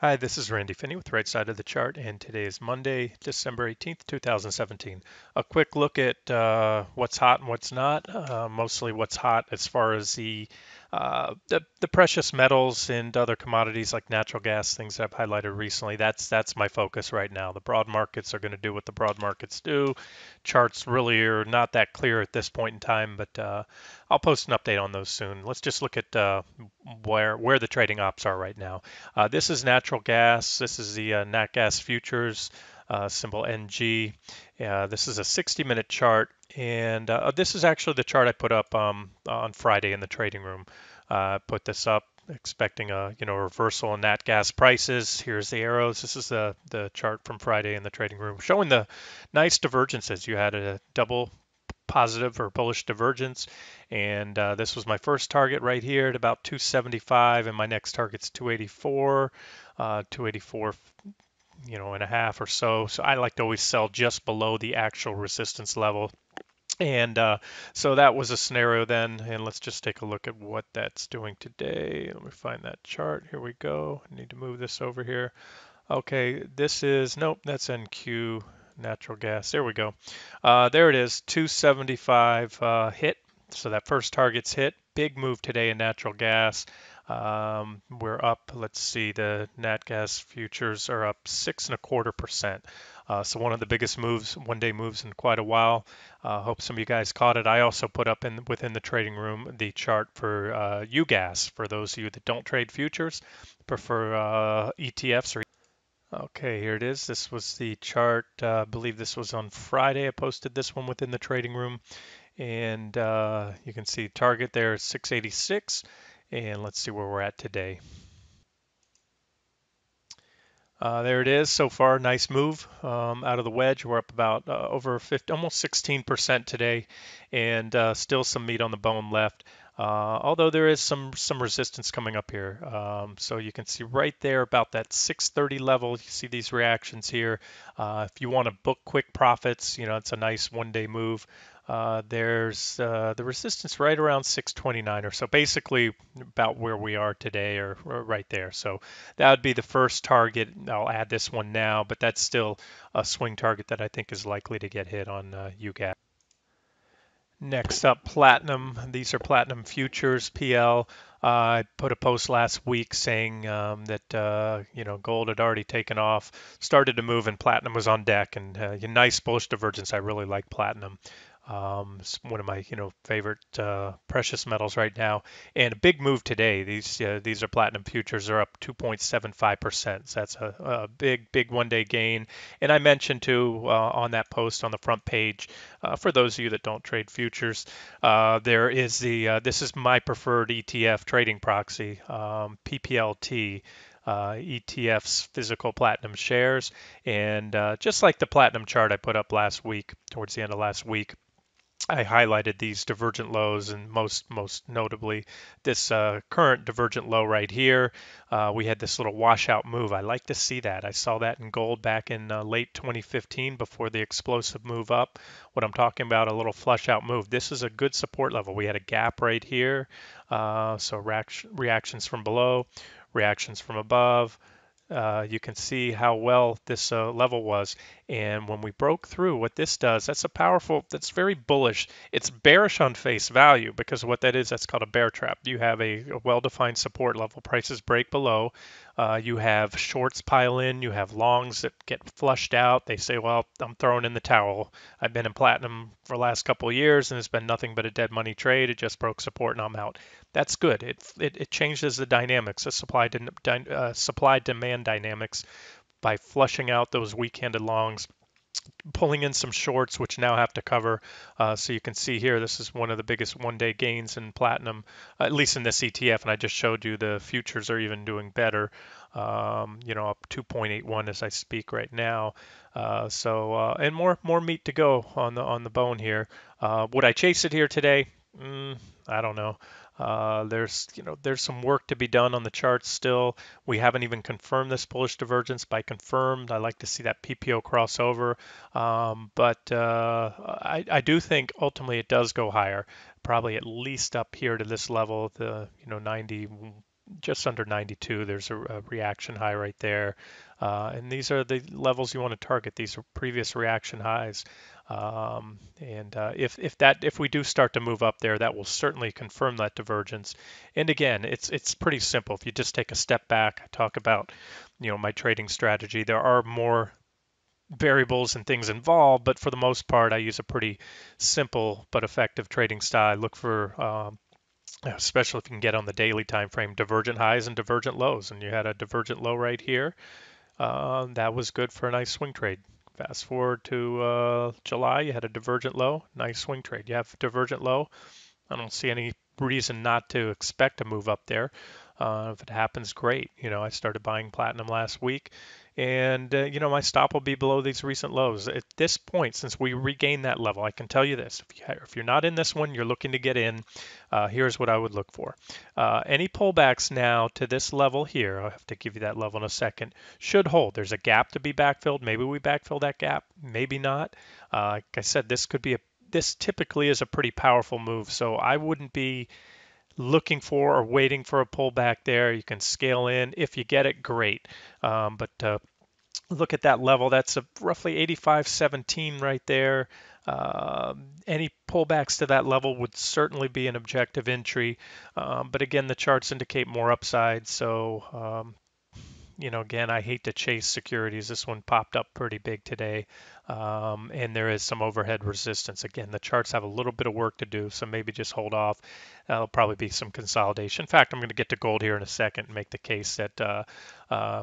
Hi, this is Randy Finney with Right Side of the Chart, and today is Monday, December 18th, 2017. A quick look at what's hot and what's not. Mostly what's hot as far as the precious metals and other commodities like natural gas, things that I've highlighted recently. That's my focus right now. The broad markets are going to do what the broad markets do. Charts really are not that clear at this point in time, but I'll post an update on those soon. Let's just look at where the trading ops are right now. This is natural gas. This is the nat gas futures, symbol NG. This is a 60-minute chart, and this is actually the chart I put up on Friday in the trading room. Put this up expecting a reversal in nat gas prices. Here's the arrows. This is the chart from Friday in the trading room showing the nice divergences. You had a double positive or bullish divergence. And this was my first target right here at about 275, and my next target's 284, 284, and a half or so. So I like to always sell just below the actual resistance level. And so that was a scenario then. And let's just take a look at what that's doing today. Let me find that chart. Here we go. I need to move this over here. Okay, this is, nope, that's NQ natural gas. There we go. There it is, 275 hit. So that first target's hit. Big move today in natural gas. We're up, let's see, the nat gas futures are up 6.25%. So one of the biggest moves, one-day moves in quite a while. Hope some of you guys caught it. I also put up within the trading room the chart for UGAZ for those of you that don't trade futures, prefer ETFs or Okay, here it is. This was the chart. I believe this was on Friday. I posted this one within the trading room, and you can see target there is 686. And let's see where we're at today. There it is so far. Nice move out of the wedge. We're up about over 50, almost 16% today, and still some meat on the bone left. Although there is some resistance coming up here. So you can see right there about that 630 level. You see these reactions here. If you want to book quick profits, it's a nice one-day move. There's the resistance right around 629 or so, basically about where we are today or right there. So that would be the first target. I'll add this one now, but that's still a swing target that I think is likely to get hit on UGAZ. Next up, platinum. These are platinum futures, PL. I put a post last week saying that gold had already taken off, started to move, and platinum was on deck. And nice bullish divergence. I really like platinum. It's one of my favorite precious metals right now, and a big move today. These are platinum futures are up 2.75%. So that's a big one-day gain. And I mentioned too on that post on the front page, for those of you that don't trade futures, there is this is my preferred ETF trading proxy, PPLT. ETFs, physical platinum shares, and just like the platinum chart I put up last week, towards the end of last week, I highlighted these divergent lows, and most notably this current divergent low right here. We had this little washout move. I like to see that. I saw that in gold back in late 2015 before the explosive move up. What I'm talking about, a little flush out move. This is a good support level. We had a gap right here. So reactions from below, reactions from above. You can see how well this level was. And when we broke through, what this does, that's very bullish. It's bearish on face value because what that is, that's called a bear trap. You have a well-defined support level. Prices break below. You have shorts pile in. You have longs that get flushed out. They say, well, I'm throwing in the towel. I've been in platinum for the last couple of years, and it's been nothing but a dead money trade. It just broke support, and I'm out. That's good. It changes the dynamics, the supply demand dynamics by flushing out those weak-handed longs, pulling in some shorts, which now have to cover. So you can see here, this is one of the biggest one-day gains in platinum, at least in this ETF. And I just showed you the futures are even doing better, up 2.81 as I speak right now. And more meat to go on the bone here. Would I chase it here today? I don't know. There's some work to be done on the charts still. We haven't even confirmed this bullish divergence. By confirmed, I like to see that PPO crossover. But I do think ultimately it does go higher, probably at least up here to this level, the 90, just under 92. There's a reaction high right there. And these are the levels you want to target. These are previous reaction highs. And if we do start to move up there, that will certainly confirm that divergence. And again, it's pretty simple. If you just take a step back, I talk about, my trading strategy. There are more variables and things involved, but for the most part, I use a pretty simple but effective trading style. I look for especially if you can get on the daily time frame, divergent highs and divergent lows. And you had a divergent low right here. That was good for a nice swing trade. Fast forward to July, you had a divergent low, nice swing trade. You have divergent low. I don't see any reason not to expect to move up there. If it happens, great. I started buying platinum last week, and my stop will be below these recent lows. At this point, since we regained that level, I can tell you this: if you're not in this one, you're looking to get in. Here's what I would look for. Any pullbacks now to this level here, I'll have to give you that level in a second, should hold. There's a gap to be backfilled. Maybe we backfill that gap, maybe not. Like I said, this typically is a pretty powerful move, so I wouldn't be looking for or waiting for a pullback there. You can scale in. If you get it, great. But look at that level. That's a roughly 85.17 right there. Any pullbacks to that level would certainly be an objective entry. But again, the charts indicate more upside. So again, I hate to chase securities. This one popped up pretty big today, and there is some overhead resistance. Again, the charts have a little bit of work to do, so maybe just hold off. That'll probably be some consolidation. In fact, I'm going to get to gold here in a second and make the case that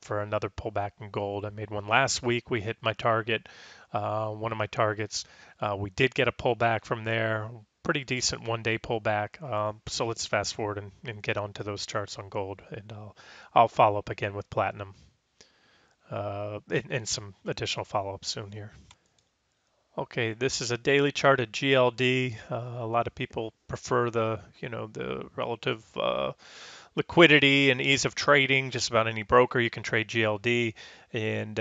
for another pullback in gold. I made one last week. We hit my target, one of my targets. We did get a pullback from there. Pretty decent one-day pullback. So let's fast forward and get onto those charts on gold, and I'll follow up again with platinum and some additional follow-up soon here. Okay, this is a daily chart at GLD. A lot of people prefer the relative liquidity and ease of trading. Just about any broker you can trade GLD, and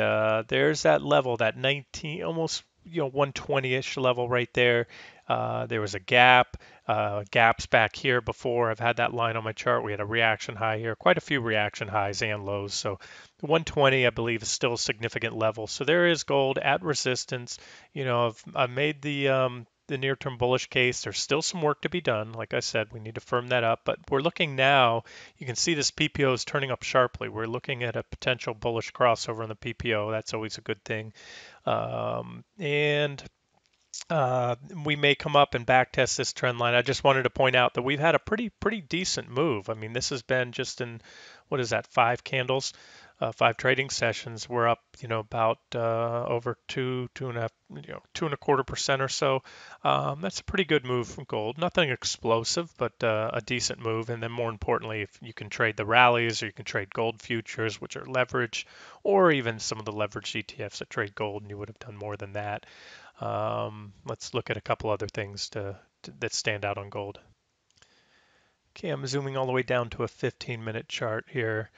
there's that level, that 19, almost 120-ish level right there. There was a gap, gaps back here before. I've had that line on my chart. We had a reaction high here, quite a few reaction highs and lows. So the 120, I believe, is still a significant level. So there is gold at resistance. I've made the near-term bullish case. There's still some work to be done. Like I said, we need to firm that up. But we're looking now. You can see this PPO is turning up sharply. We're looking at a potential bullish crossover in the PPO. That's always a good thing. And we may come up and back test this trend line. I just wanted to point out that we've had a pretty decent move. I mean, this has been just in, what is that, 5 candles, 5 trading sessions. We're up, about over 2.25% or so. That's a pretty good move from gold. Nothing explosive, but a decent move. And then more importantly, if you can trade the rallies, or you can trade gold futures, which are leverage, or even some of the leveraged ETFs that trade gold, and you would have done more than that. Let's look at a couple other things that stand out on gold. Okay, I'm zooming all the way down to a 15-minute chart here,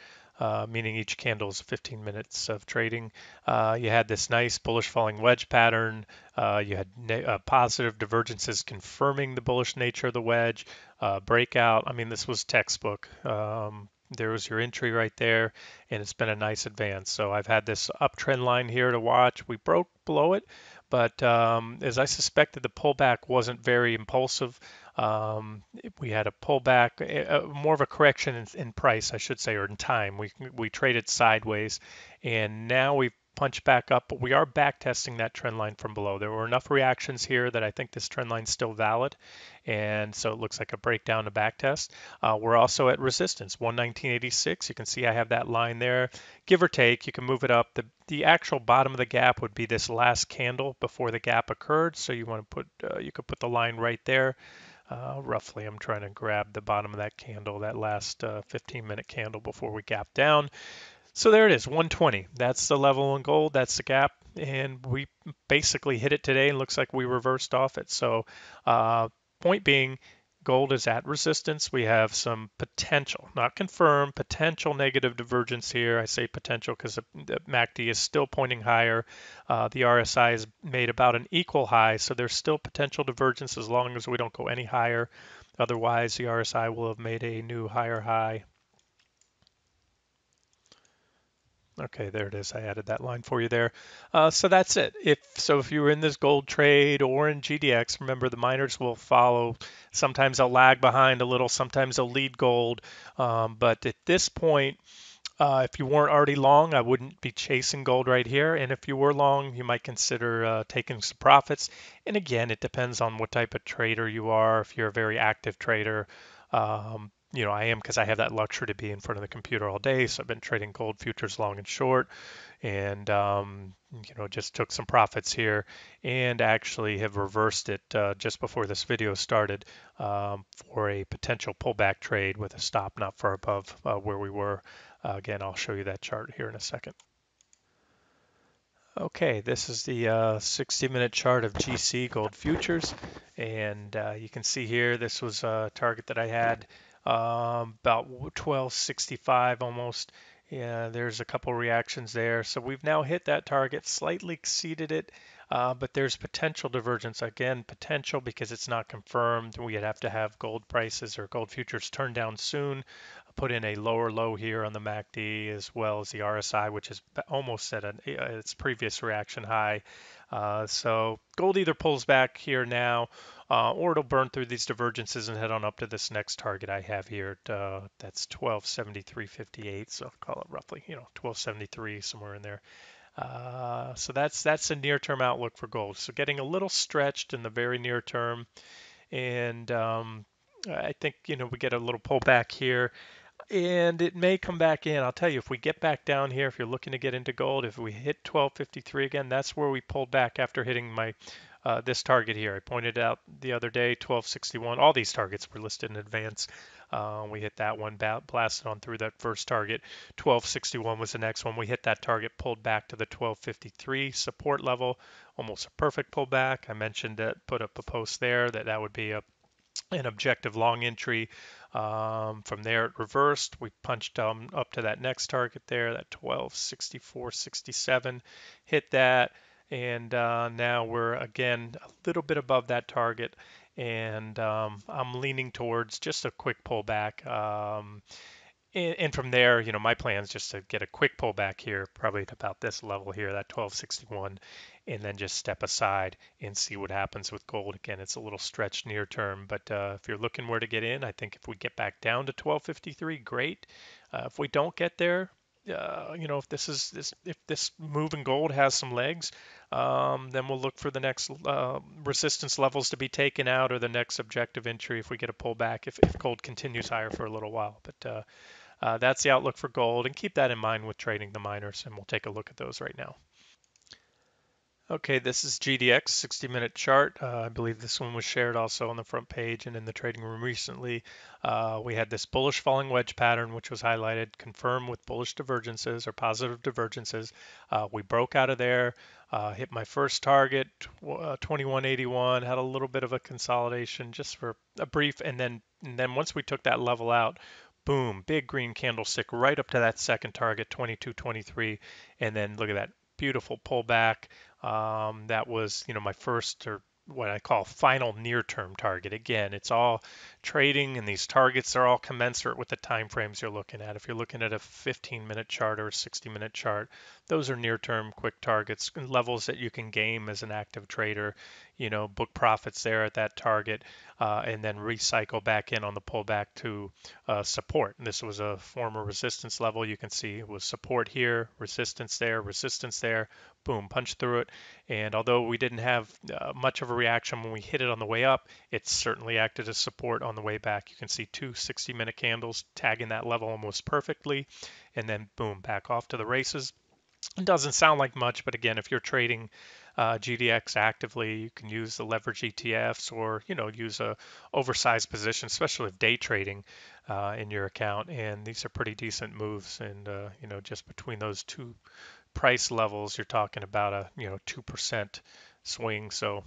meaning each candle is 15 minutes of trading. You had this nice bullish falling wedge pattern. You had positive divergences confirming the bullish nature of the wedge. Breakout, I mean, this was textbook. There was your entry right there, and it's been a nice advance. So I've had this uptrend line here to watch. We broke below it, but as I suspected, the pullback wasn't very impulsive. We had a pullback, more of a correction in price, I should say, or in time. We traded sideways, and now we've punched back up, but we are back testing that trend line from below. There were enough reactions here that I think this trend line is still valid, and so it looks like a breakdown to back test. We're also at resistance, 119.86. You can see I have that line there. Give or take, you can move it up. The actual bottom of the gap would be this last candle before the gap occurred, so you want to put you could put the line right there. Roughly, I'm trying to grab the bottom of that candle, that last 15-minute candle before we gap down. So there it is, 120. That's the level in gold. That's the gap. And we basically hit it today and looks like we reversed off it. So point being, gold is at resistance. We have some potential, not confirmed, potential negative divergence here. I say potential because the MACD is still pointing higher. The RSI has made about an equal high. So there's still potential divergence as long as we don't go any higher. Otherwise, the RSI will have made a new higher high. Okay, there it is. I added that line for you there. So that's it. If you were in this gold trade or in GDX, remember the miners will follow. Sometimes they'll lag behind a little. Sometimes they'll lead gold. But at this point, if you weren't already long, I wouldn't be chasing gold right here. And if you were long, you might consider taking some profits. And again, it depends on what type of trader you are. If you're a very active trader, I am because I have that luxury to be in front of the computer all day. So I've been trading gold futures long and short, and just took some profits here, and actually have reversed it just before this video started for a potential pullback trade with a stop not far above where we were. Again, I'll show you that chart here in a second. Okay, this is the 60-minute chart of GC gold futures, and you can see here this was a target that I had about 1265 almost. Yeah, there's a couple reactions there. So we've now hit that target, slightly exceeded it, but there's potential divergence. Again, potential because it's not confirmed. We'd have to have gold prices or gold futures turn down soon, put in a lower low here on the MACD as well as the RSI, which is almost at its previous reaction high. So gold either pulls back here now, or it'll burn through these divergences and head on up to this next target I have here. That's 1273.58. So I'll call it roughly, 1273 somewhere in there. So that's a near-term outlook for gold. So getting a little stretched in the very near term, and I think we get a little pullback here and it may come back in. I'll tell you, if we get back down here, if you're looking to get into gold, if we hit 1253 again, that's where we pulled back after hitting my this target here. I pointed out the other day, 1261. All these targets were listed in advance. We hit that one, blasted on through that first target. 1261 was the next one. We hit that target, pulled back to the 1253 support level, almost a perfect pullback. I mentioned that, put up a post there that would be an objective long entry. From there, it reversed. We punched up to that next target there, that 1264.67, hit that, and now we're again a little bit above that target, and I'm leaning towards just a quick pullback. And from there, my plan is just to get a quick pullback here, probably at about this level here, that 1261, and then just step aside and see what happens with gold. Again, it's a little stretched near term, but if you're looking where to get in, I think if we get back down to 1253, great. If we don't get there, if this move in gold has some legs, then we'll look for the next resistance levels to be taken out, or the next objective entry if we get a pullback, if gold continues higher for a little while. But that's the outlook for gold, and keep that in mind with trading the miners, and we'll take a look at those right now. Okay, this is GDX 60-minute chart. I believe this one was shared also on the front page and in the trading room recently. We had this bullish falling wedge pattern, which was highlighted, confirmed with bullish divergences or positive divergences. We broke out of there, hit my first target, 2181, had a little bit of a consolidation just for a brief, and then once we took that level out, boom, big green candlestick right up to that second target, 2223, and then look at that beautiful pullback. That was, my first, or what I call final near-term target. Again, it's all trading, and these targets are all commensurate with the time frames you're looking at. If you're looking at a 15-minute chart or a 60-minute chart, those are near-term quick targets, levels that you can game as an active trader. Book profits there at that target, and then recycle back in on the pullback to support. And this was a former resistance level. You can see it was support here, resistance there, boom, punch through it. And although we didn't have much of a reaction when we hit it on the way up, it certainly acted as support on the way back. You can see two 60-minute candles tagging that level almost perfectly, and then boom, back off to the races. It doesn't sound like much, but again, if you're trading GDX actively, you can use the leverage ETFs, or use a oversized position, especially if day trading in your account. And these are pretty decent moves. And just between those two price levels, you're talking about a 2% swing. So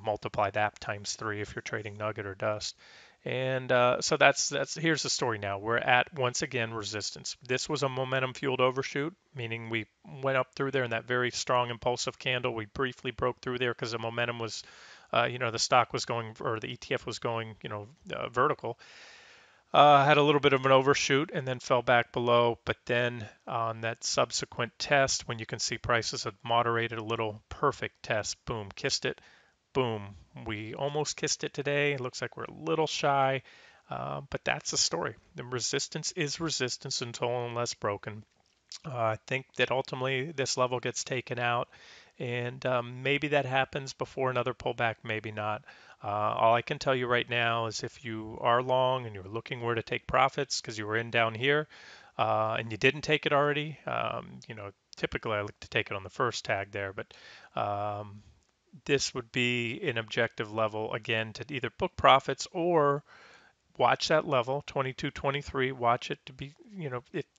multiply that times 3 if you're trading nugget or dust. And so that's here's the story now. We're at, once again, resistance. This was a momentum fueled overshoot, meaning we went up through there in that very strong impulsive candle. We briefly broke through there because the momentum was, the stock was going, or the ETF was going, vertical. Had a little bit of an overshoot and then fell back below. But then on that subsequent test, when you can see prices have moderated a little, perfect test, boom, kissed it, boom. We almost kissed it today. It looks like we're a little shy, but that's the story. The resistance is resistance until unless broken. I think that ultimately this level gets taken out, and maybe that happens before another pullback, maybe not. All I can tell you right now is if you are long and you're looking where to take profits because you were in down here and you didn't take it already, typically I like to take it on the first tag there, but this would be an objective level again to either book profits or watch that level 22 23. Watch it to be,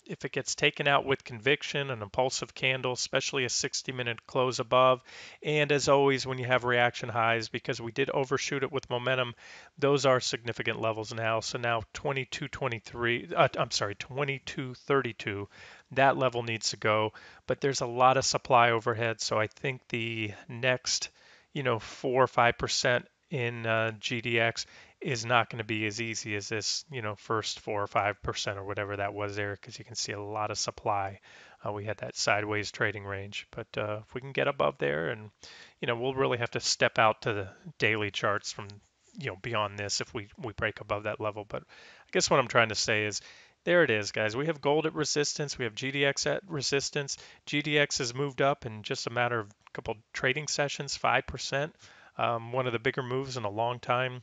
if it gets taken out with conviction, an impulsive candle, especially a 60-minute close above. And as always, when you have reaction highs, because we did overshoot it with momentum, those are significant levels now. So now 22 23, I'm sorry, 22 32, that level needs to go. But there's a lot of supply overhead, so I think the next 4 or 5% in GDX is not going to be as easy as this, first 4 or 5% or whatever that was there, because you can see a lot of supply. We had that sideways trading range, but if we can get above there, and we'll really have to step out to the daily charts from beyond this if we break above that level. But I guess what I'm trying to say is there it is, guys. We have gold at resistance. We have GDX at resistance. GDX has moved up in just a matter of a couple trading sessions, 5%. One of the bigger moves in a long time.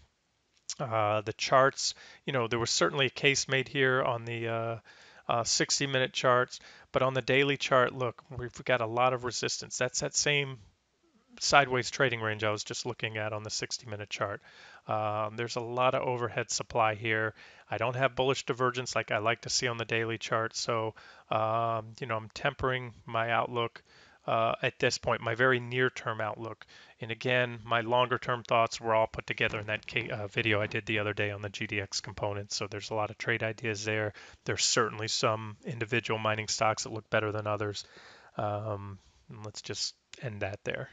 The charts, there was certainly a case made here on the 60-minute charts, but on the daily chart, look, we've got a lot of resistance. That's that same sideways trading range I was just looking at on the 60-minute chart. There's a lot of overhead supply here. I don't have bullish divergence like I like to see on the daily chart, so I'm tempering my outlook at this point, my very near-term outlook. And again, my longer-term thoughts were all put together in that video I did the other day on the GDX components. So there's a lot of trade ideas there. There's certainly some individual mining stocks that look better than others. Let's just end that there.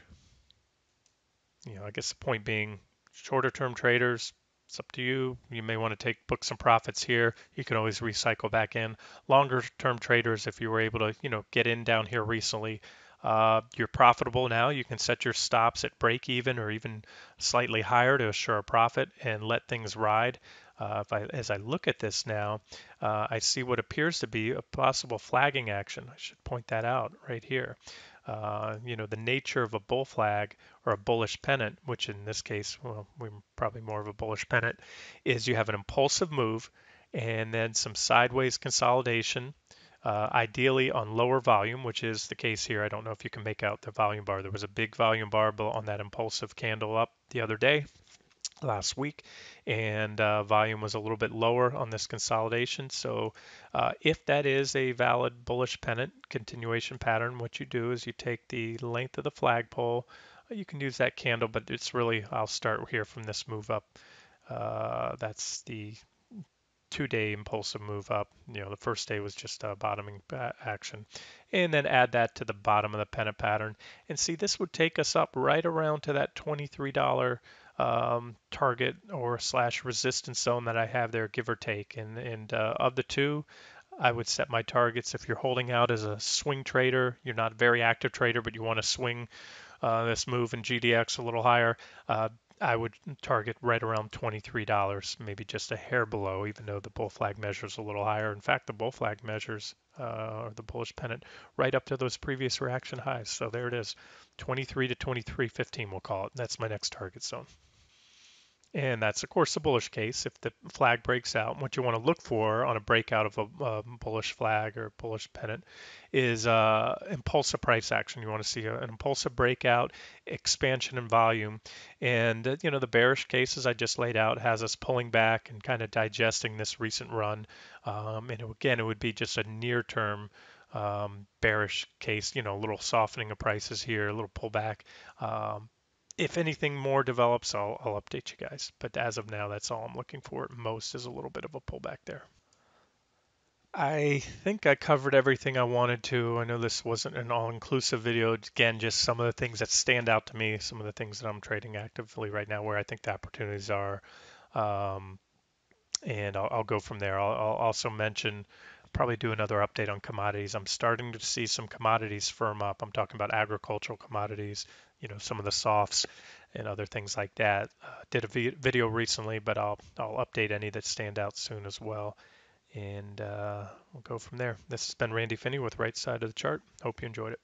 I guess the point being, shorter term traders, it's up to you. You may want to book some profits here. You can always recycle back in. Longer term traders, if you were able to, get in down here recently, you're profitable now. You can set your stops at break even or even slightly higher to assure a profit and let things ride. As I look at this now, I see what appears to be a possible flagging action. I should point that out right here. The nature of a bull flag or a bullish pennant, which in this case, well, we're probably more of a bullish pennant, is you have an impulsive move and then some sideways consolidation, ideally on lower volume, which is the case here. I don't know if you can make out the volume bar. There was a big volume bar on that impulsive candle up the other day, last week, and volume was a little bit lower on this consolidation. So if that is a valid bullish pennant continuation pattern, what you do is you take the length of the flagpole. You can use that candle, but it's really, I'll start here from this move up. That's the 2-day impulsive move up. The first day was just a bottoming action. And then add that to the bottom of the pennant pattern. And see, this would take us up right around to that $23 target or slash resistance zone that I have there, give or take. And of the two, I would set my targets if you're holding out as a swing trader. You're not a very active trader, but you want to swing this move in GDX a little higher. I would target right around $23, maybe just a hair below, even though the bull flag measures a little higher. In fact, the bull flag measures, or the bullish pennant, right up to those previous reaction highs. So there it is, 23 to 23.15, we'll call it. That's my next target zone. And that's, of course, a bullish case. If the flag breaks out, what you want to look for on a breakout of a bullish flag or bullish pennant is impulsive price action. You want to see an impulsive breakout, expansion in volume. And, the bearish cases I just laid out has us pulling back and kind of digesting this recent run. And again, it would be just a near-term bearish case, a little softening of prices here, a little pullback. If anything more develops, I'll update you guys. But as of now, that's all I'm looking for. At most is a little bit of a pullback there. I think I covered everything I wanted to. I know this wasn't an all-inclusive video. Again, just some of the things that stand out to me, some of the things that I'm trading actively right now, where I think the opportunities are. Um, and I'll go from there. I'll also mention, probably do another update on commodities. I'm starting to see some commodities firm up. I'm talking about agricultural commodities, some of the softs and other things like that. Did a video recently, but I'll update any that stand out soon as well. And we'll go from there. This has been Randy Finney with Right Side of the Chart. Hope you enjoyed it.